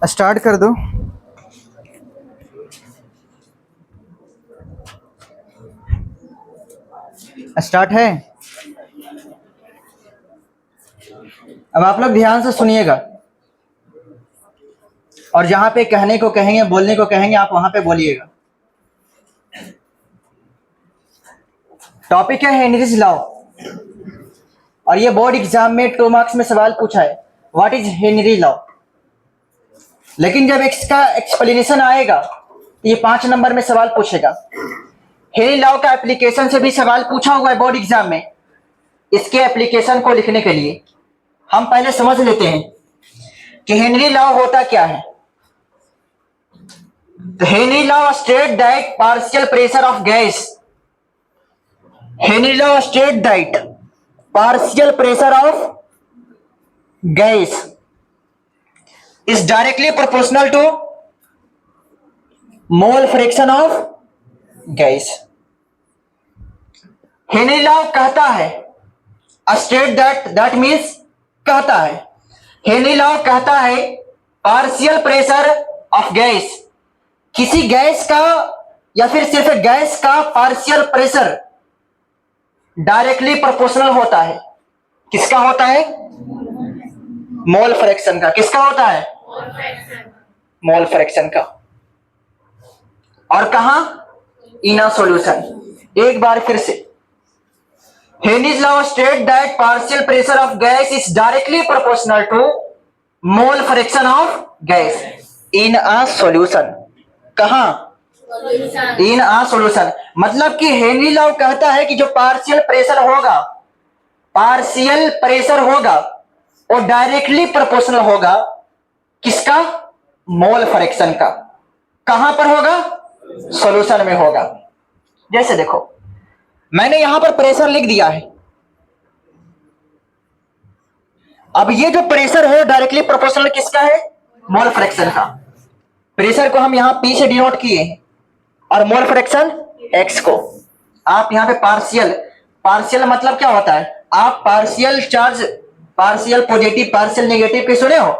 Start कर दो। Start है। अब आप लोग ध्यान से सुनिएगा और जहां पे कहने को कहेंगे, बोलने को कहेंगे, आप वहां पे बोलिएगा। टॉपिक है हेनरीज लॉ और ये बोर्ड एग्जाम में 2 मार्क्स में सवाल पूछा है, व्हाट इज हेनरी लॉ। लेकिन जब इसका एक्सप्लेनेशन आएगा तो ये 5 नंबर में सवाल पूछेगा। हेनरी लॉ का एप्लीकेशन से भी सवाल पूछा हुआ है बोर्ड एग्जाम में। इसके एप्लीकेशन को लिखने के लिए हम पहले समझ लेते हैं कि हेनरी लॉ होता क्या है। तो Henry law state that partial pressure of gas, Henry law state that partial pressure of gas is directly proportional to mole fraction of gas. Henry law कहता है, स्टेट दैट मीन्स कहता है, Henry law कहता है partial pressure of gas, किसी gas का या फिर सिर्फ गैस का पार्शियल प्रेशर डायरेक्टली प्रोपोर्शनल होता है। किसका होता है? मोल फ्रैक्शन का। किसका होता है? मोल फ्रैक्शन का। और कहां? In a solution. एक बार फिर से, Henry's law state that partial pressure of gas is directly proportional to mole fraction of gas in a solution. कहां? In a solution. मतलब कि हेनरी लॉ कहता है कि जो पार्शियल प्रेशर होगा वो डायरेक्टली प्रोपोर्शनल होगा किसका? मोल फ्रैक्शन का। कहां पर होगा? सॉल्यूशन में होगा। जैसे देखो, मैंने यहां पर प्रेशर लिख दिया है। अब ये जो प्रेशर है डायरेक्टली प्रोपोर्शनल किसका है? मोल फ्रैक्शन का। प्रेशर को हम यहां P से डिनोट किए हैं और मोल फ्रैक्शन x को। आप यहां पे पार्शियल मतलब क्या होता है? आप partial charge, partial positive, partial negative के सुने हो?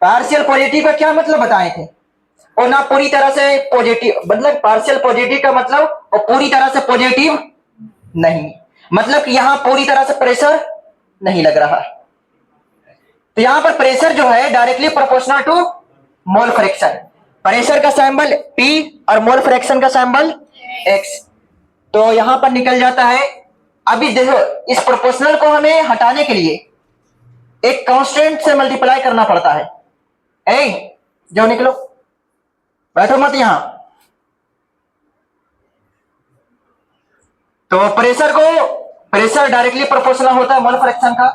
पार्शियल पॉजिटिव का क्या मतलब बताए थे? और ना पूरी तरह से पॉजिटिव, मतलब पार्शियल पॉजिटिव का मतलब और पूरी तरह से पॉजिटिव नहीं, मतलब कि यहां पूरी तरह से प्रेशर नहीं लग रहा है। तो यहां पर प्रेशर जो है directly proportional to mole fraction. Pressure का सिंबल P और मोल फ्रैक्शन का सिंबल X। तो यहां पर निकल जाता है। अभी देखो, इस प्रोपोर्शनल को हमें हटाने के लिए एक कांस्टेंट से मल्टीप्लाई करना पड़ता है। जाओ निकलो, बैठो मत यहां। तो प्रेशर डायरेक्टली प्रोपोर्शनल होता है मोल फ्रैक्शन का।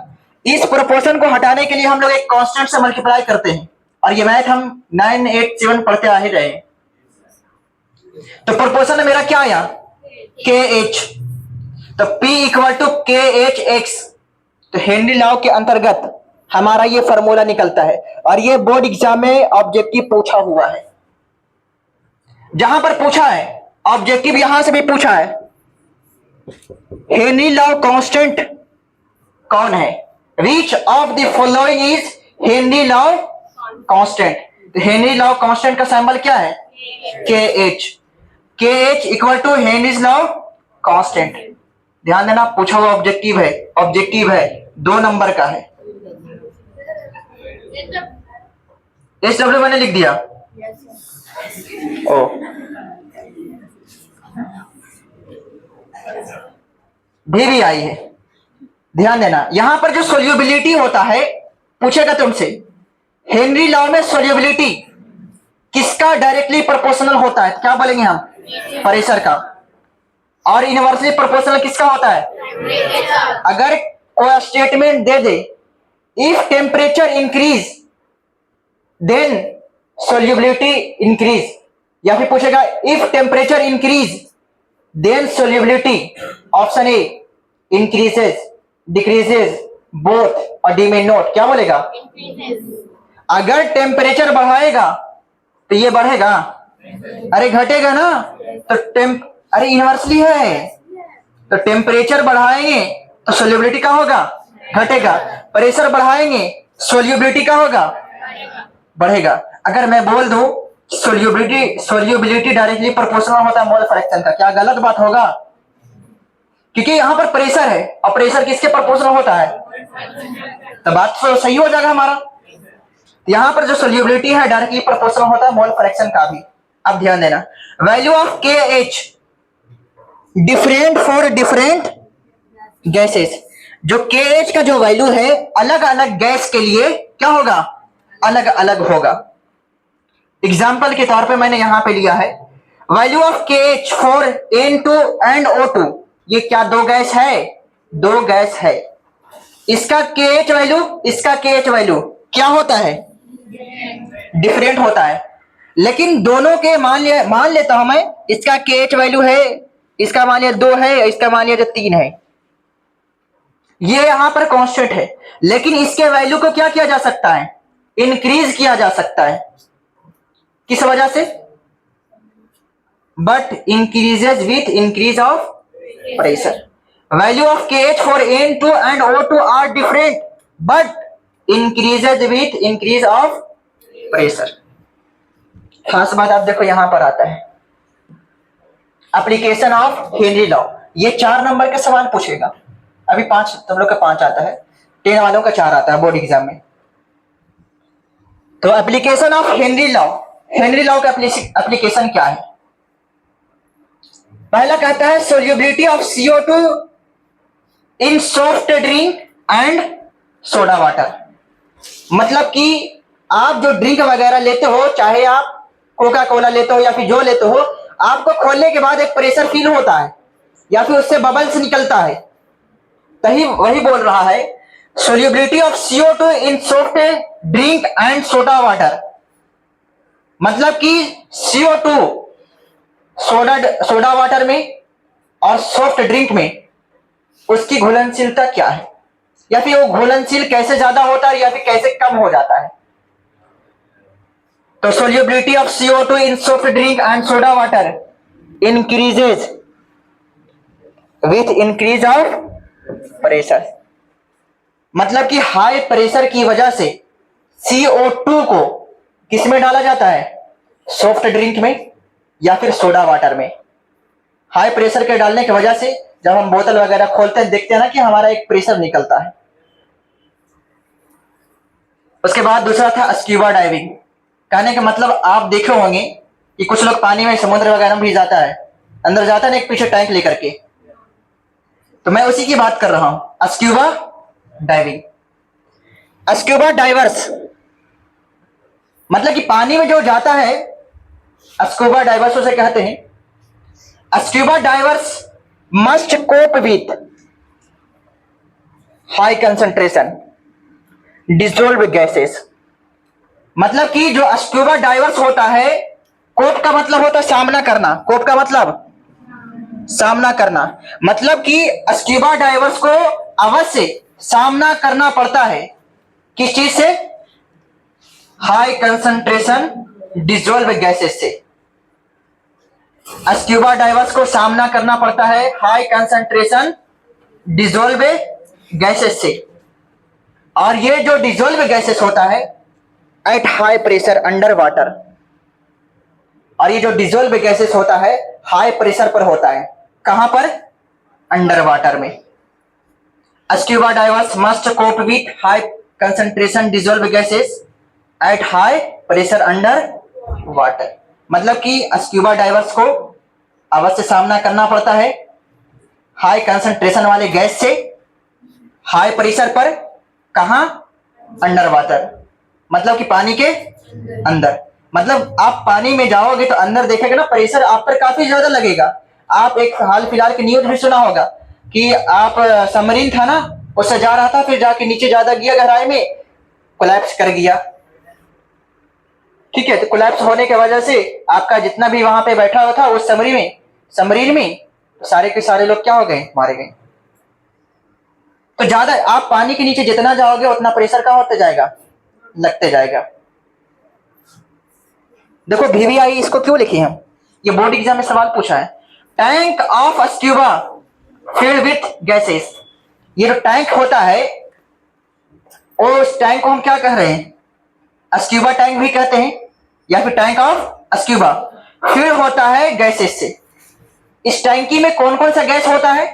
इस प्रोपोर्शन को हटाने के लिए हम लोग एक कांस्टेंट से मल्टीप्लाई करते हैं और ये मैथ हम 9, 8, 7 पढ़ते आ ही रहे हैं। तो प्रोपोर्शन मेरा क्या आया? KH। तो P equal to KH x। तो हेनरी लॉ के अंतर्गत हमारा ये फॉर्मूला निकलता है और ये बोर्ड एग्जाम में ऑब्जेक्टिव पूछा हुआ है। जहां पर पूछा है ऑब्जेक्टिव, यहां से भी पूछा है हेनरी लॉ कांस्टेंट कौन है? Which of the following is Henry law constant. तो हेनरी लॉ कांस्टेंट का सिंबल क्या है? KH। KH equal to Henry's law constant. ध्यान देना, पूछा हुआ ऑब्जेक्टिव है 2 नंबर का है। SW मैंने लिख दिया। ओ भी आई है। ध्यान देना, यहां पर जो सोल्यूबिलिटी होता है, पूछेगा तुमसे हेनरी लॉ में सोल्यूबिलिटी किसका डायरेक्टली प्रोपोर्शनल होता है? क्या बोलेंगे हम? प्रेशर का। और इनवर्सली प्रोपोर्शनल किसका होता है? अगर कोई स्टेटमेंट दे दे if temperature increase then solubility increase, या फिर पूछेगा if temperature increase then solubility, option A increases, decreases, both और डी में नोट। क्या बोलेगा? अगर टेम्परेचर बढ़ाएगा तो ये बढ़ेगा, अरे घटेगा ना। तो अरे इनवर्सली है, तो टेम्परेचर बढ़ाएंगे तो सोल्यूबिलिटी का होगा? घटेगा। प्रेशर बढ़ाएंगे सोल्यूबिलिटी का होगा? बढ़ेगा। अगर मैं बोल दूं सोल्यूबिलिटी डायरेक्टली प्रोपोर्शनल होता है मोल फ्रैक्शन का, क्या गलत बात होगा? क्योंकि यहां पर प्रेशर है और प्रेशर किसके प्रोपोर्शनल होता है, तो बात तो सही हो जाएगा हमारा। यहां पर जो सोल्यूबिलिटी है डायरेक्टली प्रोपोर्शनल होता है मोल फ्रैक्शन का भी। अब ध्यान देना, वैल्यू ऑफ के H different for different gases. जो के एच का जो वैल्यू है अलग अलग गैस के लिए क्या होगा, अलग अलग होगा। एग्जाम्पल के तौर पे मैंने यहां पे लिया है वैल्यू ऑफ के H for N2 and O2। ये क्या दो गैस है, दो गैस है। इसका के एच वैल्यू, इसका के एच वैल्यू क्या होता है, डिफरेंट होता है। लेकिन दोनों के मान लेता हूं मैं, इसका के एच वैल्यू है, इसका मान लिया 2 है, इसका मान लिया 3 है। ये यहां पर कांस्टेंट है, लेकिन इसके वैल्यू को क्या किया जा सकता है, इंक्रीज किया जा सकता है। किस वजह से, but increases with increase of pressure. Value of KH for N2 and O2 are different but increases with increase of pressure. खास बात आप देखो यहां पर आता है एप्लीकेशन ऑफ हेनरी लॉ। ये 4 नंबर का सवाल पूछेगा। अभी 5 तुम लोग का 5 आता है, 10 वालों का 4 आता है बोर्ड एग्जाम में। तो application of Henry law, Henry law का एप्लीकेशन क्या है? पहला कहता है solubility of CO2 in soft drink and soda water. मतलब कि आप जो ड्रिंक वगैरह लेते हो, चाहे आप कोका कोला लेते हो या फिर जो लेते हो, आपको खोलने के बाद एक प्रेशर फील होता है या फिर उससे बबल्स निकलता है। तभी वही बोल रहा है solubility of CO2 in soft drink and soda water. मतलब कि CO2 सोडा वाटर में और सॉफ्ट ड्रिंक में उसकी घुलनशीलता क्या है, या फिर वो घुलनशील कैसे ज्यादा होता है या फिर कैसे कम हो जाता है। तो solubility of CO2 in soft drink and soda water increases with increase of pressure. मतलब कि हाई प्रेशर की वजह से CO2 को किस में डाला जाता है, सॉफ्ट ड्रिंक में या फिर सोडा वाटर में। हाई प्रेशर के डालने की वजह से जब हम बोतल वगैरह खोलते हैं देखते हैं ना कि हमारा एक प्रेशर निकलता है। उसके बाद दूसरा था स्क्यूबा डाइविंग। कहने का मतलब आप देखे होंगे कि कुछ लोग पानी में समुद्र वगैरह में भी जाता है, अंदर जाता है ना एक पीछे टैंक लेकर के, तो मैं उसी की बात कर रहा हूं, स्क्यूबा डाइविंग। स्क्यूबा डाइवर्स मतलब कि पानी में जो जाता है, स्क्यूबा डाइवर्स उसे कहते हैं। Scuba divers must cope with high concentration dissolve gases. मतलब कि जो स्क्यूबा डाइवर्स होता है, कोप का मतलब होता है सामना करना, कोप का मतलब सामना करना। मतलब कि स्क्यूबा डाइवर्स को अवश्य सामना करना पड़ता है किस चीज से, हाई कंसंट्रेशन डिसॉल्व गैसेस से। स्क्यूबा डाइवर्स को सामना करना पड़ता है हाई कंसंट्रेशन डिसॉल्व गैसेस से। और ये जो डिसॉल्व गैसेस होता है eight high pressure under water, और ये जो डिसॉल्व गैसेस होता है हाई प्रेशर पर होता है, कहां पर, अंडर वाटर में। Scuba divers must cope with high concentration dissolve gases at high pressure under water. मतलब कि स्क्यूबा डाइवर्स को अवश्य सामना करना पड़ता है हाई कंसंट्रेशन वाले गैस से हाई प्रेशर पर, कहां, अंडर वाटर, मतलब कि पानी के अंदर। मतलब आप पानी में जाओगे तो अंदर देखेगा ना प्रेशर आप पर काफी ज्यादा लगेगा। आप एक हाल फिलहाल की न्यूज भी सुना होगा कि आप सबमरीन था ना, उससे जा रहा था, फिर जाके नीचे ज्यादा गया गहराई में, कोलैप्स कर गया। ठीक है, तो कोलैप्स होने की वजह से आपका जितना भी वहां पे बैठा हुआ था उस सबमरीन में तो सारे के सारे लोग क्या हो गए, मारे गए। तो ज्यादा आप पानी के नीचे जितना जाओगे उतना प्रेशर का होते जाएगा, लगते जाएगा। देखो VVI इसको क्यों लिखे हम, ये बोर्ड एग्जाम में सवाल पूछा है। Tank of scuba filled with gases. ये जो टैंक होता है, उस टैंक को हम क्या कह रहे हैं, स्क्यूबा टैंक भी कहते हैं या फिर टैंक ऑफ स्क्यूबा। फिर होता है गैसेस से। इस टैंकी में कौन कौन सा गैस होता है?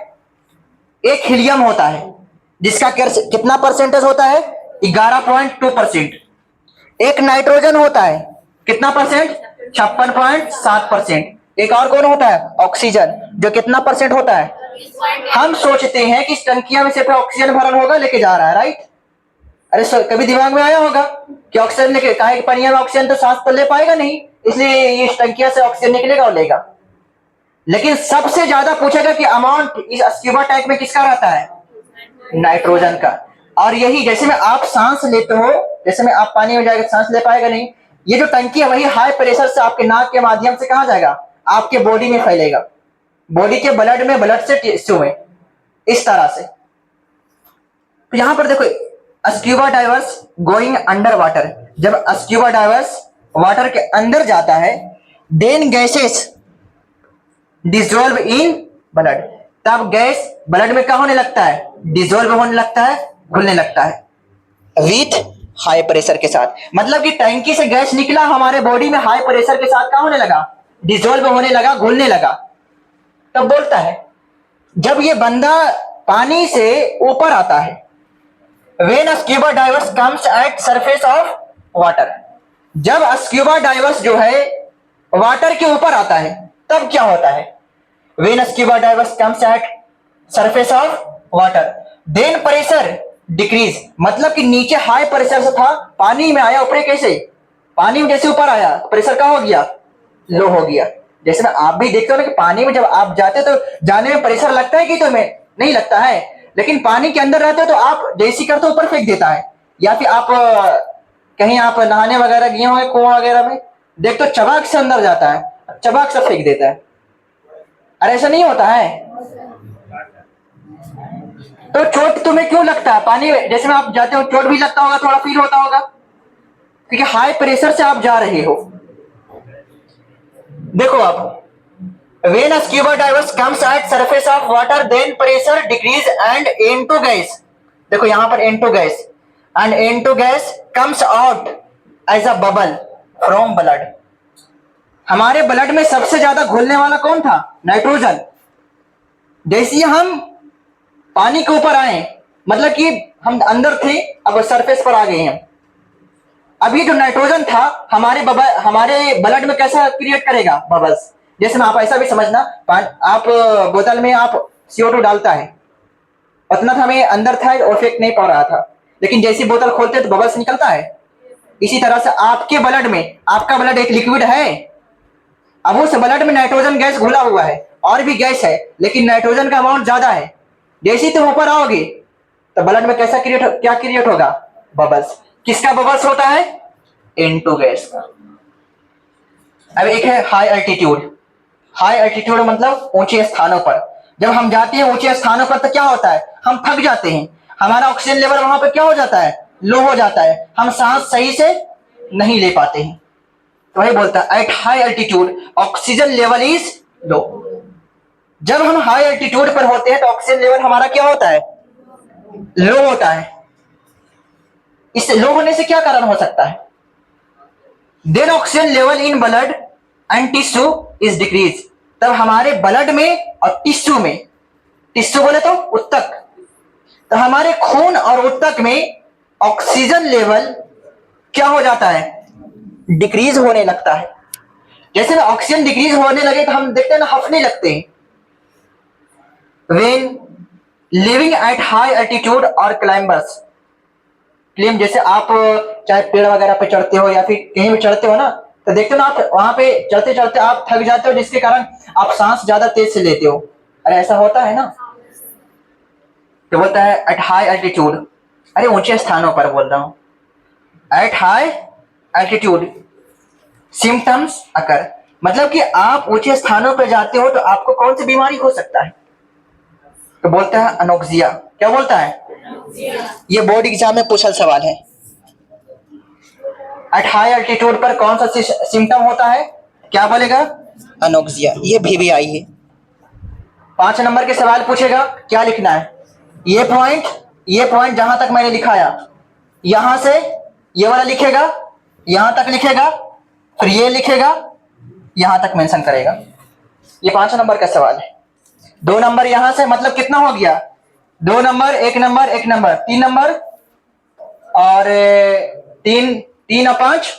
एक हीलियम होता है जिसका कितना परसेंटेज होता है? 11.2%। एक नाइट्रोजन होता है, कितना परसेंट? 56.7%। एक और कौन होता है? ऑक्सीजन, जो कितना परसेंट होता है? हम सोचते हैं कि इस टंकिया में सिर्फ ऑक्सीजन भरल होगा, लेके जा रहा है, राइट? अरे सर, कभी दिमाग में आया होगा कि ऑक्सीजन लेके, काहे कि पनिया में ऑक्सीजन तो सांस तो ले पाएगा नहीं, इसलिए ये इस टंकिया से ऑक्सीजन निकलेगा और लेगा। लेकिन सबसे ज्यादा पूछेगा कि अमाउंट इस स्क्यूबा टैंक में किसका रहता है? नाइट्रोजन का। और यही जैसे में आप सांस लेते हो, जैसे में आप पानी में जाकर सांस ले पाएगा नहीं, ये जो टंकी है वही हाई प्रेशर से आपके नाक के माध्यम से कहां जाएगा? आपके बॉडी में फैलेगा, बॉडी के ब्लड में, ब्लड से टिश्यू में, इस तरह से। तो यहां पर देखो, scuba diverse going under water. जब स्क्यूबा डाइवर्स वाटर के अंदर जाता है, then gases dissolve in blood, तब गैस ब्लड में क्या होने लगता है? डिसॉल्व होने लगता है, घुलने लगता है विथ हाई प्रेशर के साथ। मतलब कि टैंकी से गैस निकला, हमारे बॉडी में हाई प्रेशर के साथ क्या होने लगा? डिसॉल्व होने लगा, घुलने लगा। तब बोलता है, जब ये बंदा पानी से ऊपर आता है, when scuba divers comes at surface of water, जब स्क्यूबा डाइवर्स जो है वाटर के ऊपर आता है, तब क्या होता है? When scuba divers comes at surface of water, then pressure decrease. मतलब कि नीचे हाई प्रेशर से था, पानी में आया, ऊपर कैसे? पानी में जैसे ऊपर आया, प्रेशर क्या हो गया? लो हो गया। जैसे में आप भी देखते हो ना कि पानी में जब आप जाते हो तो जाने में प्रेशर लगता है कि तुम्हें नहीं लगता है, लेकिन पानी के अंदर रहते हो तो आप जैसी करते हो ऊपर फेंक देता है। या फिर आप कहीं आप नहाने वगैरह गए होंगे कुआं वगैरह में, देखते हो चबाक से अंदर जाता है, चबाक से फेंक देता है। अरे ऐसा नहीं होता है? तो चोट तुम्हें क्यों लगता है? पानी में जैसे में आप जाते हो, चोट भी लगता होगा, थोड़ा फील होता होगा, क्योंकि हाई प्रेशर से आप जा रहे हो। देखो आप, when a scuba divers comes at surface of water, then pressure decrease and into gas, देखो यहां पर into gas, and into gas comes out as a bubble from blood। हमारे ब्लड में सबसे ज्यादा घुलने वाला कौन था? नाइट्रोजन। जैसे ही हम पानी के ऊपर आए, मतलब कि हम अंदर थे, अब सरफेस पर आ गए हैं। अभी जो नाइट्रोजन था हमारे ब्लड में कैसा क्रिएट करेगा? बबल्स। जैसे में आप ऐसा भी समझना, आप बोतल में आप CO2 डालता है, उतना था हमें अंदर था और फेंक नहीं पा रहा था, लेकिन जैसी बोतल खोलते तो बबल्स निकलता है। इसी तरह से आपके ब्लड में, आपका ब्लड एक लिक्विड है, अब उस ब्लड में नाइट्रोजन गैस घुला हुआ है, और भी गैस है, लेकिन नाइट्रोजन का अमाउंट ज्यादा है। जैसे ही तुम ऊपर आओगे तो ब्लड में कैसा क्या क्रिएट होगा? बबल्स। किसका बबल्स होता है? N2 गैस का। अब एक है हाई एल्टीट्यूड। हाई एल्टीट्यूड मतलब ऊंचे स्थानों पर। जब हम जाते हैं ऊंचे स्थानों पर तो क्या होता है? हम थक जाते हैं, हमारा ऑक्सीजन लेवल वहां पर क्या हो जाता है? लो हो जाता है, हम सांस सही से नहीं ले पाते हैं। तो वही बोलता है, at high altitude oxygen level is low. जब हम हाई एल्टीट्यूड पर होते हैं तो ऑक्सीजन लेवल हमारा क्या होता है? लो होता है। इस लो होने से क्या कारण हो सकता है? Then oxygen level in blood and tissue is decrease, तब हमारे ब्लड में और टिश्यू में, टिश्यू बोले तो उत्तक, तो हमारे खून और उत्तक में ऑक्सीजन लेवल क्या हो जाता है? डिक्रीज होने लगता है। जैसे ना ऑक्सीजन डिक्रीज होने लगे तो हम देखते हैं ना, हफने लगते हैं। When living at high altitude और क्लाइंबर्स, क्लेम जैसे आप चाहे पेड़ वगैरह पे चढ़ते हो या फिर कहीं भी चढ़ते हो ना, तो देखते हो ना आप वहां पे चलते चलते आप थक जाते हो, जिसके कारण आप सांस ज्यादा तेज से लेते हो। अरे ऐसा होता है ना? तो बोलता है एट हाई एल्टीट्यूड, अरे ऊंचे स्थानों पर बोल रहा हूं, एट हाई एल्टीट्यूड सिम्टम्स अकर, मतलब कि आप ऊंचे स्थानों पर जाते हो तो आपको कौन सी बीमारी हो सकता है? तो बोलता है अनोक्सिया। क्या बोलता है? ये बोर्ड एग्जाम में पूछल सवाल है। एट हाई एल्टीट्यूड पर कौन सा सिम्टम होता है? क्या बोलेगा? अनोक्सिया। ये भी आई है, 5 नंबर के सवाल पूछेगा, क्या लिखना है? ये पॉइंट जहां तक मैंने लिखाया, यहां से ये वाला लिखेगा, यहां तक लिखेगा, फिर ये लिखेगा, यहां तक मेंशन करेगा। ये 5 नंबर का सवाल है। 2 नंबर यहां से, मतलब कितना हो गया? 2 नंबर, 1 नंबर, 1 नंबर, 3 नंबर, और 3 और 5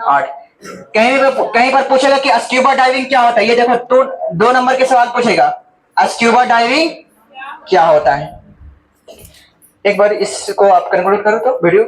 8। कहीं पर पूछेगा कि स्क्यूबा डाइविंग क्या होता है, ये देखो, तो 2 नंबर के सवाल पूछेगा, स्क्यूबा डाइविंग क्या होता है। एक बार इसको आप कंक्लूड करो तो वीडियो।